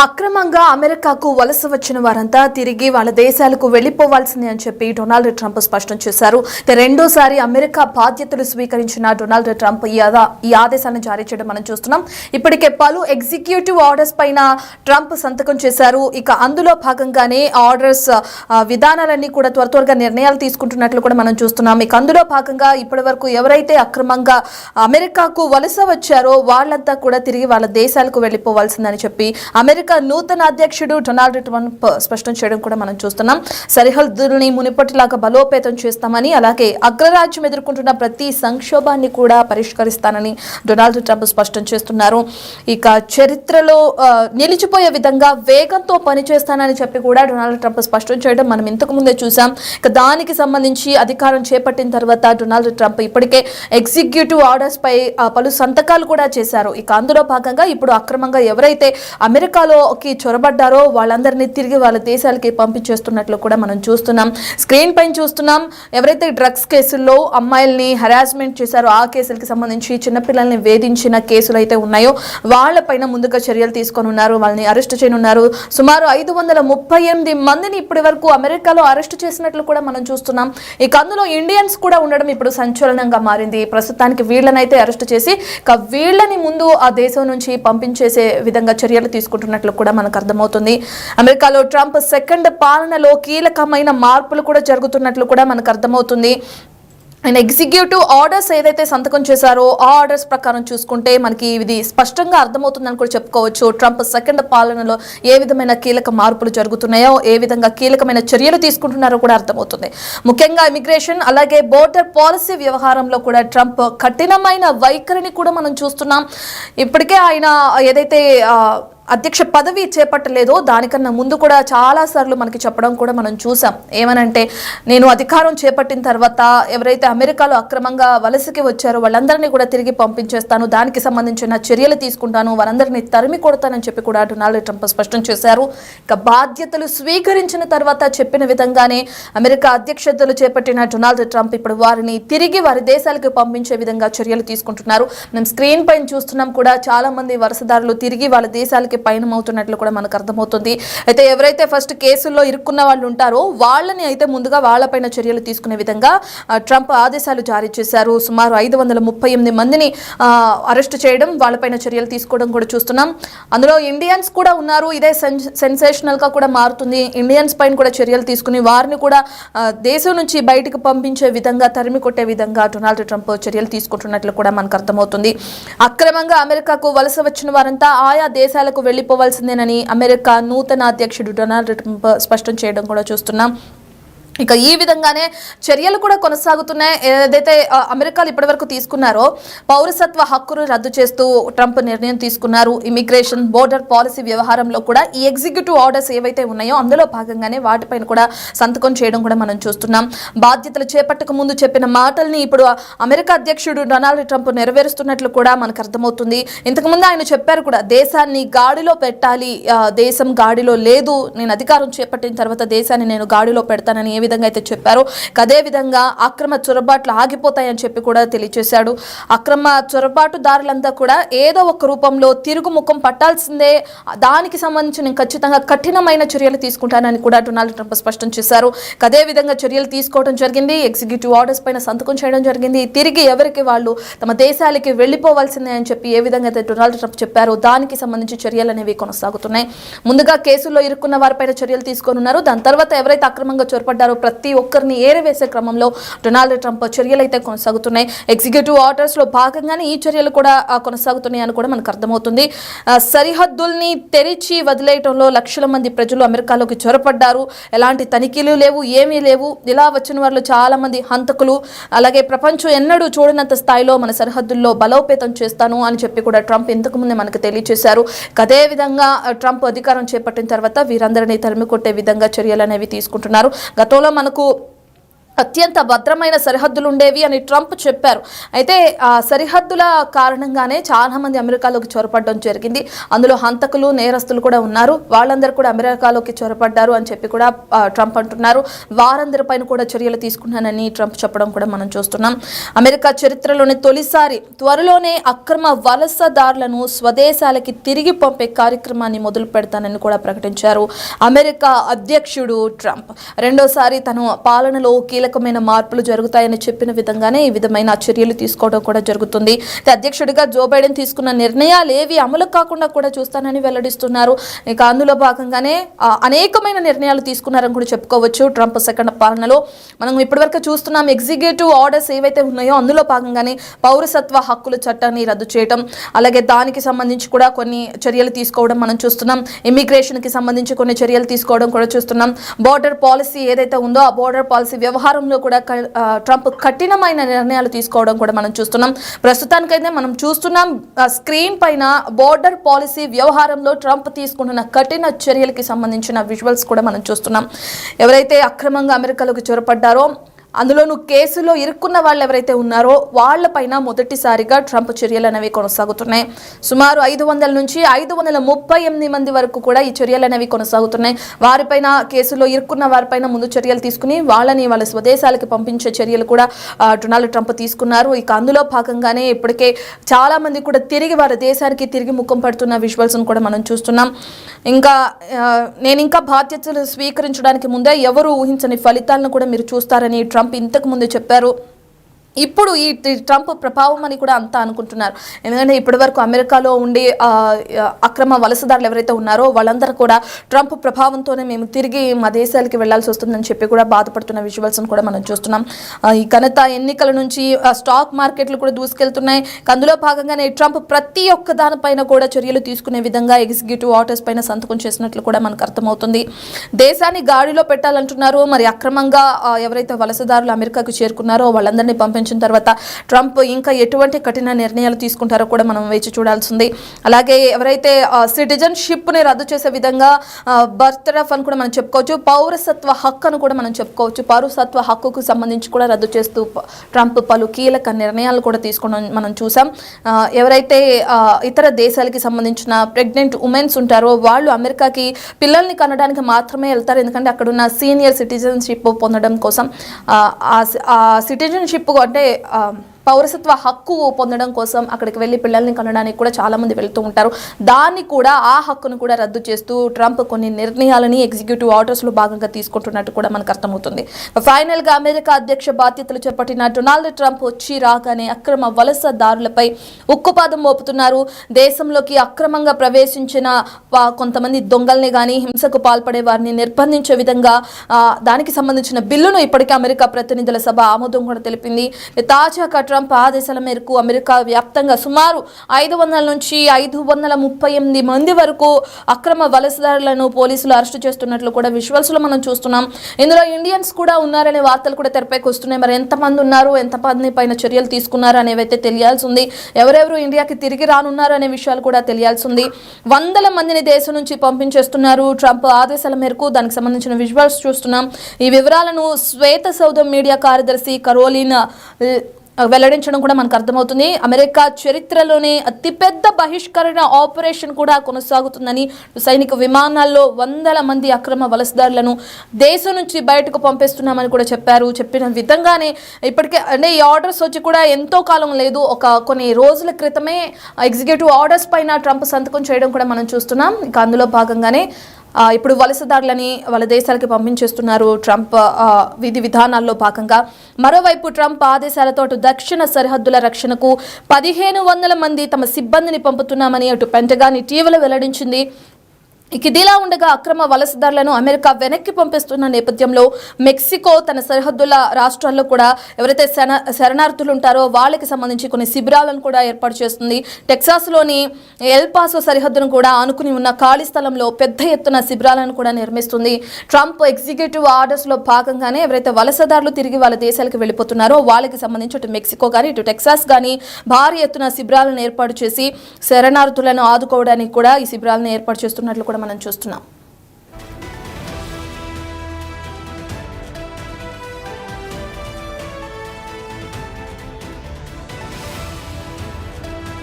అక్రమంగా అమెరికాకు వలస వచ్చిన వారంతా తిరిగి వాళ్ళ దేశాలకు వెళ్లిపోవాల్సిందే అని చెప్పి డొనాల్డ్ ట్రంప్ స్పష్టం చేశారు. రెండోసారి అమెరికా బాధ్యతలు స్వీకరించిన డొనాల్డ్ ట్రంప్ ఈ ఆదేశాలను జారీ చేయడం మనం చూస్తున్నాం. ఇప్పటికే పలు ఎగ్జిక్యూటివ్ ఆర్డర్స్ పైన ట్రంప్ సంతకం చేశారు. ఇక అందులో భాగంగానే ఆర్డర్స్ విధానాలన్నీ కూడా త్వరగా నిర్ణయాలు తీసుకుంటున్నట్లు కూడా మనం చూస్తున్నాం. ఇక అందులో భాగంగా ఇప్పటి వరకు ఎవరైతే అక్రమంగా అమెరికాకు వలస వచ్చారో వాళ్ళంతా కూడా తిరిగి వాళ్ళ దేశాలకు వెళ్లిపోవాల్సిందని చెప్పి అమెరికా నూతన అధ్యక్షుడు డొనాల్డ్ ట్రంప్ స్పష్టం చేయడం కూడా మనం చూస్తున్నాం. సరిహద్దుల్ని మునిపటిలాగా బలోపేతం చేస్తామని, అలాగే అగ్రరాజ్యం ఎదుర్కొంటున్న ప్రతి సంక్షోభాన్ని కూడా పరిష్కరిస్తానని డొనాల్డ్ ట్రంప్ స్పష్టం చేస్తున్నారు. ఇక చరిత్రలో నిలిచిపోయే విధంగా వేగంతో పనిచేస్తానని చెప్పి కూడా డొనాల్డ్ ట్రంప్ స్పష్టం చేయడం మనం ఇంతకు ముందే చూసాం. ఇక దానికి సంబంధించి అధికారం చేపట్టిన తర్వాత డొనాల్డ్ ట్రంప్ ఇప్పటికే ఎగ్జిక్యూటివ్ ఆర్డర్స్ పై పలు సంతకాలు కూడా చేశారు. ఇక అందులో భాగంగా ఇప్పుడు అక్రమంగా ఎవరైతే అమెరికాలోకి చొరబడ్డారో వాళ్ళందరినీ తిరిగి వాళ్ళ దేశాలకి పంపించేస్తున్నట్లు కూడా మనం చూస్తున్నాం. స్క్రీన్ పైన చూస్తున్నాం. ఎవరైతే డ్రగ్స్ కేసుల్లో అమ్మాయిల్ని హెరాస్మెంట్ చేశారో ఆ కేసులకి సంబంధించి చిన్నపిల్లల్ని వేధించిన కేసులు అయితే ఉన్నాయో వాళ్ళపైన ముందుగా చర్యలు తీసుకొని ఉన్నారు. వాళ్ళని అరెస్ట్ చేయనున్నారు. సుమారు 538 మందిని ఇప్పటి వరకు అమెరికాలో అరెస్ట్ చేసినట్లు కూడా మనం చూస్తున్నాం. ఇక అందులో ఇండియన్స్ కూడా ఉండడం ఇప్పుడు సంచలనంగా మారింది. ప్రస్తుతానికి వీళ్ళనైతే అరెస్ట్ చేసి వీళ్ళని ముందు ఆ దేశం నుంచి పంపించేసే విధంగా చర్యలు తీసుకుంటున్నట్లు కూడా మనకు అర్థమవుతుంది. అమెరికాలో ట్రంప్ సెకండ్ పాలనలో కీలకమైన మార్పులు కూడా జరుగుతున్నట్లు కూడా మనకు అర్థమవుతుంది. ఆయన ఎగ్జిక్యూటివ్ ఆర్డర్స్ ఏదైతే సంతకం చేశారో ఆ ఆర్డర్స్ ప్రకారం చూసుకుంటే మనకి ఇది స్పష్టంగా అర్థమవుతుందని కూడా చెప్పుకోవచ్చు. ట్రంప్ సెకండ్ పాలనలో ఏ విధమైన కీలక మార్పులు జరుగుతున్నాయో, ఏ విధంగా కీలకమైన చర్యలు తీసుకుంటున్నారో కూడా అర్థమవుతుంది. ముఖ్యంగా ఇమిగ్రేషన్ అలాగే బోర్డర్ పాలసీ వ్యవహారంలో కూడా ట్రంప్ కఠినమైన వైఖరిని కూడా మనం చూస్తున్నాం. ఇప్పటికే ఆయన ఏదైతే అధ్యక్ష పదవి చేపట్టలేదో దానికన్నా ముందు కూడా చాలా సార్లు మనకి చెప్పడం కూడా మనం చూసాం. ఏమనంటే, నేను అధికారం చేపట్టిన తర్వాత ఎవరైతే అమెరికాలో అక్రమంగా వలసకి వచ్చారో వాళ్ళందరినీ కూడా తిరిగి పంపించేస్తాను, దానికి సంబంధించిన చర్యలు తీసుకుంటాను, వారందరినీ తరిమి కొడతానని చెప్పి కూడా డొనాల్డ్ ట్రంప్ స్పష్టం చేశారు. ఇక బాధ్యతలు స్వీకరించిన తర్వాత చెప్పిన విధంగానే అమెరికా అధ్యక్షతలు చేపట్టిన డొనాల్డ్ ట్రంప్ ఇప్పుడు వారిని తిరిగి వారి దేశాలకు పంపించే విధంగా చర్యలు తీసుకుంటున్నారు. మనం స్క్రీన్ పైన చూస్తున్నాం కూడా చాలా మంది వలసదారులు తిరిగి వాళ్ళ దేశాలకి పయనమవుతున్నట్లు కూడా మనకు అర్థమవుతుంది. అయితే ఎవరైతే ఫస్ట్ కేసుల్లో ఇరుక్కున్న వాళ్ళు ఉంటారో వాళ్ళని అయితే ముందుగా వాళ్ళపైన చర్యలు తీసుకునే విధంగా ట్రంప్ ఆదేశాలు జారీ చేశారు. సుమారు 538 మందిని అరెస్ట్ చేయడం, వాళ్ళపైన చర్యలు తీసుకోవడం కూడా చూస్తున్నాం. అందులో ఇండియన్స్ కూడా ఉన్నారు. ఇదే సెన్సేషనల్ గా కూడా మారుతుంది. ఇండియన్స్ పైన కూడా చర్యలు తీసుకుని వారిని కూడా దేశం నుంచి బయటకు పంపించే విధంగా, తరిమి కొట్టే విధంగా డొనాల్డ్ ట్రంప్ చర్యలు తీసుకుంటున్నట్లు కూడా మనకు అర్థమవుతుంది. అక్రమంగా అమెరికాకు వలస వచ్చిన వారంతా ఆయా దేశాలకు వెళ్లిపోవాల్సిందేనని అమెరికా నూతన అధ్యక్షుడు డొనాల్డ్ ట్రంప్ స్పష్టం చేయడం కూడా చూస్తున్నాం. ఇక ఈ విధంగానే చర్యలు కూడా కొనసాగుతున్నాయి. ఏదైతే అమెరికాలో ఇప్పటివరకు తీసుకున్నారో పౌరసత్వ హక్కును రద్దు చేస్తూ ట్రంప్ నిర్ణయం తీసుకున్నారు. ఇమిగ్రేషన్, బోర్డర్ పాలసీ వ్యవహారంలో కూడా ఈ ఎగ్జిక్యూటివ్ ఆర్డర్స్ ఏవైతే ఉన్నాయో అందులో భాగంగానే వాటిపైన కూడా సంతకం చేయడం కూడా మనం చూస్తున్నాం. బాధ్యతలు చేపట్టక ముందు చెప్పిన మాటల్ని ఇప్పుడు అమెరికా అధ్యక్షుడు డొనాల్డ్ ట్రంప్ నెరవేరుస్తున్నట్లు కూడా మనకు అర్థమవుతుంది. ఇంతకుముందు ఆయన చెప్పారు కూడా, దేశాన్ని గాడిలో పెట్టాలి, దేశం గాడిలో లేదు, నేను అధికారం చేపట్టిన తర్వాత దేశాన్ని నేను గాడిలో పెడతానని విధంగా అయితే చెప్పారు. అదే విధంగా అక్రమ చొరబాట్లు ఆగిపోతాయని చెప్పి కూడా తెలియజేశాడు. అక్రమ చొరబాటుదారులంతా కూడా ఏదో ఒక రూపంలో తిరుగుముఖం పట్టాల్సిందే, దానికి సంబంధించి నేను ఖచ్చితంగా కఠినమైన చర్యలు తీసుకుంటానని కూడా డొనాల్డ్ ట్రంప్ స్పష్టం చేశారు. అదే విధంగా చర్యలు తీసుకోవడం జరిగింది. ఎగ్జిక్యూటివ్ ఆర్డర్స్ పైన సంతకం చేయడం జరిగింది. తిరిగి ఎవరికి వాళ్ళు తమ దేశాలకి వెళ్లిపోవాల్సిందే అని చెప్పి ఏ విధంగా అయితే డొనాల్డ్ ట్రంప్ చెప్పారో దానికి సంబంధించి చర్యలు అనేవి కొనసాగుతున్నాయి. ముందుగా కేసుల్లో ఇరుక్కున్న వారిపైన చర్యలు తీసుకోనున్నారు. దాని తర్వాత ఎవరైతే అక్రమంగా చొరపడ్డారో ప్రతి ఒక్కరిని ఏరవేసే క్రమంలో డొనాల్డ్ ట్రంప్ చర్యలు అయితే కొనసాగుతున్నాయి. ఎగ్జిక్యూటివ్ ఆర్డర్స్ లో భాగంగానే ఈ చర్యలు కూడా కొనసాగుతున్నాయి అని కూడా మనకు అర్థమవుతుంది. సరిహద్దుల్ని తెరిచి వదిలేయటంలో లక్షల మంది ప్రజలు అమెరికాలోకి చొరపడ్డారు. ఎలాంటి తనిఖీలు లేవు, ఏమీ లేవు. ఇలా వచ్చిన వాళ్ళు చాలా మంది హంతకులు. అలాగే ప్రపంచం ఎన్నడూ చూడనంత స్థాయిలో మన సరిహద్దుల్లో బలోపేతం చేస్తాను అని చెప్పి కూడా ట్రంప్ ఇంతకు ముందే మనకు తెలియజేశారు. అదే విధంగా ట్రంప్ అధికారం చేపట్టిన తర్వాత వీరందరినీ తరిమి కొట్టే విధంగా చర్యలు అనేవి తీసుకుంటున్నారు. గతంలో మనకు అత్యంత భద్రమైన సరిహద్దులు ఉండేవి అని ట్రంప్ చెప్పారు. అయితే ఆ సరిహద్దుల కారణంగానే చాలా మంది అమెరికాలోకి చొరపడడం జరిగింది. అందులో హంతకులు, నేరస్తులు కూడా ఉన్నారు. వాళ్ళందరూ కూడా అమెరికాలోకి చొరపడ్డారు అని చెప్పి కూడా ట్రంప్ అంటున్నారు. వారందరిపైన కూడా చర్యలు తీసుకున్నానని ట్రంప్ చెప్పడం కూడా మనం చూస్తున్నాం. అమెరికా చరిత్రలోని తొలిసారి త్వరలోనే అక్రమ వలసదారులను స్వదేశాలకి తిరిగి పంపే కార్యక్రమాన్ని మొదలు పెడతానని కూడా ప్రకటించారు అమెరికా అధ్యక్షుడు ట్రంప్. రెండోసారి తన పాలనలో కీలకమైన మార్పులు జరుగుతాయని చెప్పిన విధంగానే ఈ విధమైన చర్యలు తీసుకోవడం కూడా జరుగుతుంది. అధ్యక్షుడిగా జో బైడెన్ తీసుకున్న నిర్ణయాలు ఏవి అమలు కాకుండా కూడా చూస్తానని వెల్లడిస్తున్నారు. ఇక అందులో భాగంగానే అనేకమైన నిర్ణయాలు తీసుకున్నారని కూడా చెప్పుకోవచ్చు. ట్రంప్ సెకండ్ పాలనలో మనం ఇప్పటివరకు చూస్తున్నాం. ఎగ్జిక్యూటివ్ ఆర్డర్స్ ఏవైతే ఉన్నాయో అందులో భాగంగానే పౌరసత్వ హక్కుల చట్టాన్ని రద్దు చేయడం, అలాగే దానికి సంబంధించి కూడా కొన్ని చర్యలు తీసుకోవడం మనం చూస్తున్నాం. ఇమిగ్రేషన్కి సంబంధించి కొన్ని చర్యలు తీసుకోవడం కూడా చూస్తున్నాం. బోర్డర్ పాలసీ ఏదైతే ఉందో ఆ బోర్డర్ పాలసీ వ్యవహారంలో కూడా ట్రంప్ కఠినమైన నిర్ణయాలు తీసుకోవడం కూడా మనం చూస్తున్నాం. ప్రస్తుతానికైతే మనం చూస్తున్నాం స్క్రీన్ పైన బోర్డర్ పాలసీ వ్యవహారంలో ట్రంప్ తీసుకుంటున్న కఠిన చర్యలకి సంబంధించిన విజువల్స్ కూడా మనం చూస్తున్నాం. ఎవరైతే అక్రమంగా అమెరికాలోకి చొరపడ్డారో అందులోనూ కేసులో ఇరుక్కున్న వాళ్ళు ఎవరైతే ఉన్నారో వాళ్లపైన మొదటిసారిగా ట్రంప్ చర్యలు అనేవి కొనసాగుతున్నాయి. సుమారు 500 నుంచి 538 మంది వరకు కూడా ఈ చర్యలు అనేవి కొనసాగుతున్నాయి. వారిపైన కేసులో ఇరుక్కున్న వారిపైన ముందు చర్యలు తీసుకుని వాళ్ళని వాళ్ళ స్వదేశాలకు పంపించే చర్యలు కూడా డొనాల్డ్ ట్రంప్ తీసుకున్నారు. ఇక అందులో భాగంగానే ఇప్పటికే చాలా మంది కూడా తిరిగి వారి దేశానికి తిరిగి ముఖం పడుతున్న విజువల్స్ కూడా మనం చూస్తున్నాం. నేను ఇంకా బాధ్యతలు స్వీకరించడానికి ముందే ఎవరు ఊహించని ఫలితాలను కూడా మీరు చూస్తారని ట్రంప్ ఇంతకు ముందు చెప్పారు. ఇప్పుడు ఈ ట్రంప్ ప్రభావం అని కూడా అంతా అనుకుంటున్నారు. ఎందుకంటే ఇప్పటి వరకు అమెరికాలో ఉండి అక్రమ వలసదారులు ఎవరైతే ఉన్నారో వాళ్ళందరూ కూడా ట్రంప్ ప్రభావంతోనే మేము తిరిగి మా దేశాలకి వెళ్లాల్సి వస్తుందని చెప్పి కూడా బాధపడుతున్న విజువల్స్ కూడా మనం చూస్తున్నాం. ఈ ఘనత ఎన్నికల నుంచి స్టాక్ మార్కెట్లు కూడా దూసుకెళ్తున్నాయి. అందులో భాగంగానే ట్రంప్ ప్రతి ఒక్క దానిపైన కూడా చర్యలు తీసుకునే విధంగా ఎగ్జిక్యూటివ్ ఆర్డర్స్ పైన సంతకం చేసినట్లు కూడా మనకు అర్థమవుతుంది. దేశాన్ని గాడిలో పెట్టాలంటున్నారు. మరి అక్రమంగా ఎవరైతే వలసదారులు అమెరికాకు చేరుకున్నారో వాళ్ళందరినీ పంపించిన తర్వాత ట్రంప్ ఇంకా ఎటువంటి కఠిన నిర్ణయాలు తీసుకుంటారో కూడా మనం వేచి చూడాల్సింది. అలాగే ఎవరైతే సిటిజన్షిప్ ని రద్దు చేసే విధంగా బర్త్రఫ్ అని కూడా మనం చెప్పుకోవచ్చు, పౌరసత్వ హక్కు అని కూడా మనం చెప్పుకోవచ్చు. పౌరసత్వ హక్కుకు సంబంధించి కూడా రద్దు చేస్తూ ట్రంప్ పలు కీలక నిర్ణయాలు కూడా తీసుకోవడం మనం చూసాం. ఎవరైతే ఇతర దేశాలకి సంబంధించిన ప్రెగ్నెంట్ ఉమెన్స్ ఉంటారో వాళ్ళు అమెరికాకి పిల్లల్ని కనడానికి మాత్రమే వెళ్తారు. ఎందుకంటే అక్కడ ఉన్న సీనియర్ సిటిజన్షిప్ పొందడం కోసం ఆ సిటిజన్షిప్ అంటే పౌరసత్వ హక్కు పొందడం కోసం అక్కడికి వెళ్ళి పిల్లల్ని కనడానికి కూడా చాలా మంది వెళ్తూ ఉంటారు. దాన్ని కూడా ఆ హక్కును కూడా రద్దు చేస్తూ ట్రంప్ కొన్ని నిర్ణయాలని ఎగ్జిక్యూటివ్ ఆర్డర్స్ లో భాగంగా తీసుకుంటున్నట్టు కూడా మనకు అర్థమవుతుంది. ఫైనల్ గా అమెరికా అధ్యక్ష బాధ్యతలు చేపట్టిన డొనాల్డ్ ట్రంప్ వచ్చి రాగానే అక్రమ వలసదారులపై ఉక్కుపాదం మోపుతున్నారు. దేశంలోకి అక్రమంగా ప్రవేశించిన కొంతమంది దొంగల్ని గానీ హింసకు పాల్పడే వారిని నిర్బంధించే విధంగా దానికి సంబంధించిన బిల్లును ఇప్పటికే అమెరికా ప్రతినిధుల సభ ఆమోదం కూడా తెలిపింది. తాజాగా ట్రంప్ ఆదేశాల మేరకు అమెరికా వ్యాప్తంగా సుమారు 500 నుంచి 538 మంది వరకు అక్రమ వలసదారులను పోలీసులు అరెస్టు చేస్తున్నట్లు కూడా విజువల్స్ లో మనం చూస్తున్నాం. ఇందులో ఇండియన్స్ కూడా ఉన్నారనే వార్తలు కూడా తెరపైకి వస్తున్నాయి. మరి ఎంతమంది ఉన్నారు, ఎంతమంది పైన చర్యలు తీసుకున్నారు అనేవైతే తెలియాల్సి ఉంది. ఎవరెవరు ఇండియాకి తిరిగి రానున్నారు అనే విషయాలు కూడా తెలియాల్సి ఉంది. 100 మందిని దేశం నుంచి పంపించేస్తున్నారు ట్రంప్ ఆదేశాల మేరకు. దానికి సంబంధించిన విజువల్స్ చూస్తున్నాం. ఈ వివరాలను శ్వేత సౌధం మీడియా కార్యదర్శి కరోలిన్ వెల్లడించడం కూడా మనకు అర్థమవుతుంది. అమెరికా చరిత్రలోనే అతిపెద్ద బహిష్కరణ ఆపరేషన్ కూడా కొనసాగుతుందని, సైనిక విమానాల్లో 100 మంది అక్రమ వలసదారులను దేశం నుంచి బయటకు పంపిస్తున్నామని కూడా చెప్పారు. చెప్పిన విధంగానే ఇప్పటికే అంటే ఈ ఆర్డర్స్ వచ్చి కూడా ఎంతో కాలం లేదు, కొన్ని రోజుల క్రితమే ఎగ్జిక్యూటివ్ ఆర్డర్స్ పైన ట్రంప్ సంతకం చేయడం కూడా మనం చూస్తున్నాం. ఇక అందులో భాగంగానే ఇప్పుడు వలసదారులని వాళ్ళ దేశాలకి పంపించేస్తున్నారు ట్రంప్ విధి విధానాల్లో భాగంగా. మరోవైపు ట్రంప్ ఆదేశాలతో అటు దక్షిణ సరిహద్దుల రక్షణకు 1500 మంది తమ సిబ్బందిని పంపుతున్నామని అటు పెంటగాన్ ఇటీవల వెల్లడించింది. ఇదిలా ఉండగా అక్రమ వలసదారులను అమెరికా వెనక్కి పంపిస్తున్న నేపథ్యంలో మెక్సికో తన సరిహద్దుల రాష్ట్రాల్లో కూడా ఎవరైతే శరణార్థులు ఉంటారో వాళ్ళకి సంబంధించి కొన్ని శిబిరాలను కూడా ఏర్పాటు చేస్తుంది. టెక్సాస్లోని ఎల్పాసో సరిహద్దును కూడా ఆనుకుని ఉన్న ఖాళీ స్థలంలో పెద్ద ఎత్తున శిబిరాలను కూడా నిర్మిస్తుంది. ట్రంప్ ఎగ్జిక్యూటివ్ ఆర్డర్స్లో భాగంగానే ఎవరైతే వలసదారులు తిరిగి వాళ్ళ దేశాలకు వెళ్ళిపోతున్నారో వాళ్ళకి సంబంధించి అటు మెక్సికో కానీ ఇటు టెక్సాస్ కానీ భారీ ఎత్తున శిబిరాలను ఏర్పాటు చేసి శరణార్థులను ఆదుకోవడానికి కూడా ఈ శిబిరాలను ఏర్పాటు చేస్తున్నట్లు కూడా మనం చూస్తున్నాం.